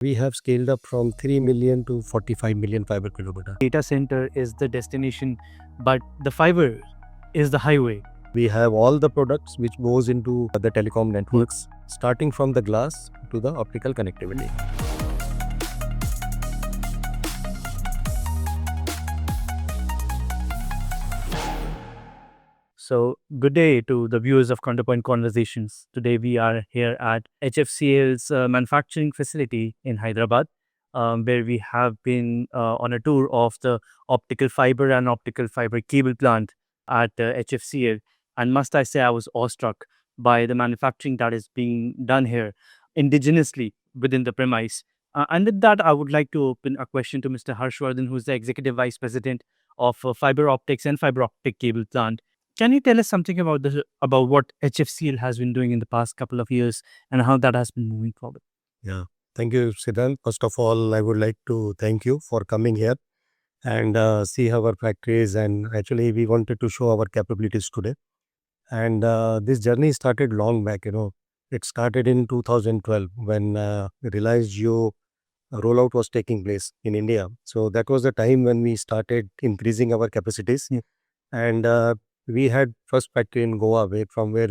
We have scaled up from 3 million to 45 million fiber kilometer. Data center is the destination, but the fiber is the highway. We have all the products which goes into the telecom networks, starting from the glass to the optical connectivity. So, good day to the viewers of Counterpoint Conversations. Today, we are here at HFCL's manufacturing facility in Hyderabad, where we have been on a tour of the optical fiber and optical fiber cable plant at HFCL. And must I say, I was awestruck by the manufacturing that is being done here indigenously within the premise. And with that, I would like to open a question to Mr. Harshvardhan, who is the Executive Vice President of Fiber Optics and Fiber Optic Cable Plant. Can you tell us something about what HFCL has been doing in the past couple of years and how that has been moving forward? Yeah, thank you, Siddhant. First of all, I would like to thank you for coming here and see our factories. And actually, we wanted to show our capabilities today. And this journey started long back. It started in 2012 when we realized rollout was taking place in India. So that was the time when we started increasing our capacities. Yeah. And we had first factory in Goa, from where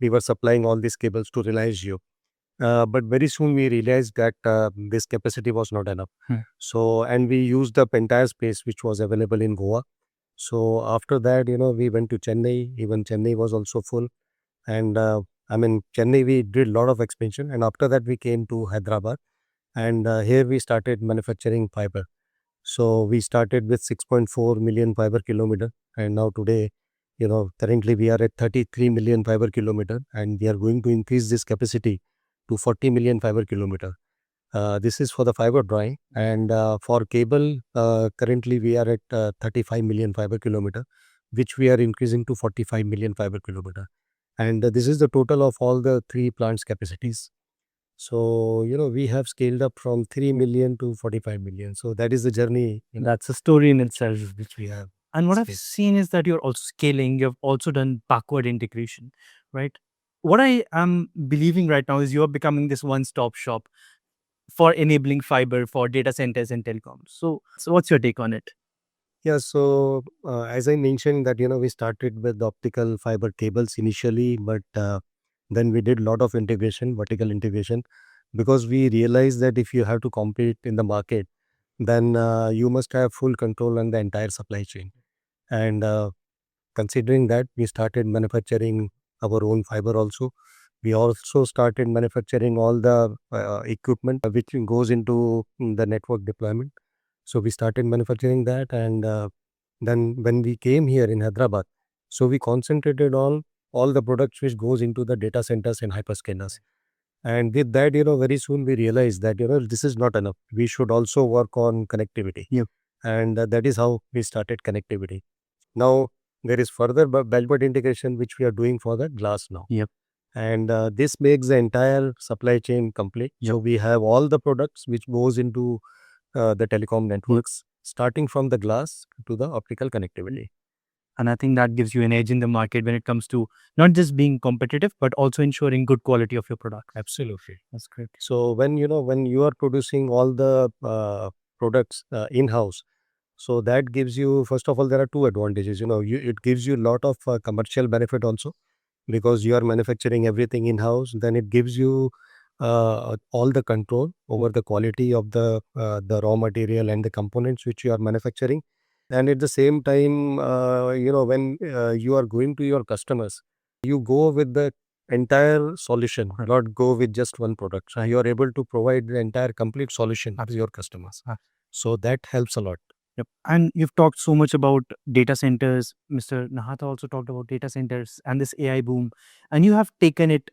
we were supplying all these cables to Reliance Jio. But very soon we realized that this capacity was not enough. So, and we used up entire space which was available in Goa. So after that, we went to Chennai. Even Chennai was also full. And Chennai, we did a lot of expansion. And after that, we came to Hyderabad. And here we started manufacturing fiber. So we started with 6.4 million fiber kilometer. And now today, currently we are at 33 million fiber kilometer. And we are going to increase this capacity to 40 million fiber kilometer. This is for the fiber drawing. And for cable, currently we are at 35 million fiber kilometer, which we are increasing to 45 million fiber kilometer. And this is the total of all the three plants capacities. So, we have scaled up from 3 million to 45 million. So that is the journey. That's a story in itself. Which we have. And what I've seen is that you're also scaling, you've also done backward integration, right? What I am believing right now is you're becoming this one-stop shop for enabling fiber for data centers and telecoms. So what's your take on it? Yeah, so as I mentioned that, we started with optical fiber cables initially, but then we did a lot of integration, vertical integration, because we realized that if you have to compete in the market, then you must have full control on the entire supply chain. And considering that, we started manufacturing our own fiber also. We also started manufacturing all the equipment which goes into the network deployment. So we started manufacturing that, and then when we came here in Hyderabad, so we concentrated on all the products which goes into the data centers and hyperscalers. And with that, very soon we realized that, this is not enough. We should also work on connectivity. Yep. And that is how we started connectivity. Now, there is further backward integration which we are doing for the glass now. Yep. And this makes the entire supply chain complete. Yep. So we have all the products which goes into the telecom networks, starting from the glass to the optical connectivity. And I think that gives you an edge in the market when it comes to not just being competitive, but also ensuring good quality of your product. Absolutely. That's great. So when you are producing all the products in-house, so that gives you, first of all, there are two advantages. It gives you a lot of commercial benefit also, because you are manufacturing everything in-house. Then it gives you all the control over the quality of the raw material and the components which you are manufacturing. And at the same time, when you are going to your customers, you go with the entire solution, not go with just one product. So you are able to provide the entire complete solution to your customers. So that helps a lot. Yep. And you've talked so much about data centers. Mr. Nahata also talked about data centers and this AI boom. And you have taken it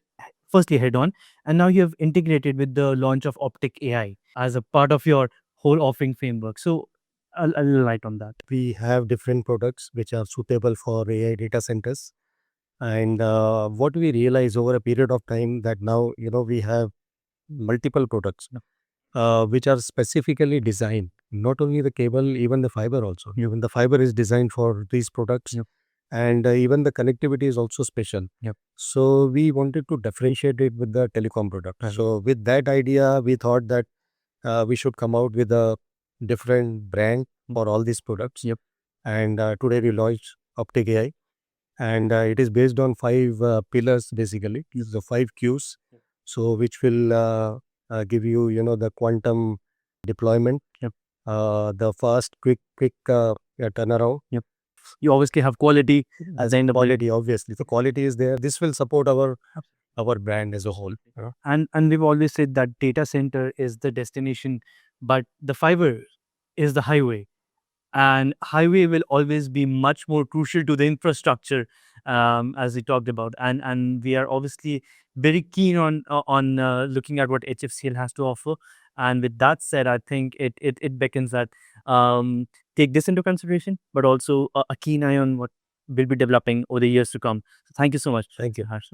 firstly head on. And now you have integrated with the launch of Optic AI as a part of your whole offering framework. So a little light on that. We have different products which are suitable for AI data centers. And what we realize over a period of time that now, we have multiple products which are specifically designed, not only the cable, even the fiber also. Even the fiber is designed for these products. Yep. And even the connectivity is also special. Yep. So we wanted to differentiate it with the telecom product. So with that idea, we thought that we should come out with a different brand for all these products. Yep. And today we launched Optic AI, and it is based on 5 pillars basically. The 5 Qs, so which will give you, the quantum deployment, Yep. the fast, quick turnaround. Yep. You obviously have quality as the end of the day. Quality, obviously. So quality is there. This will support our brand as a whole. And we've always said that data center is the destination, but the fiber is the highway. And highway will always be much more crucial to the infrastructure, as we talked about. And we are obviously very keen on looking at what HFCL has to offer. And with that said, I think it beckons that take this into consideration, but also a keen eye on what will be developing over the years to come. So thank you so much. Thank you. Harsh.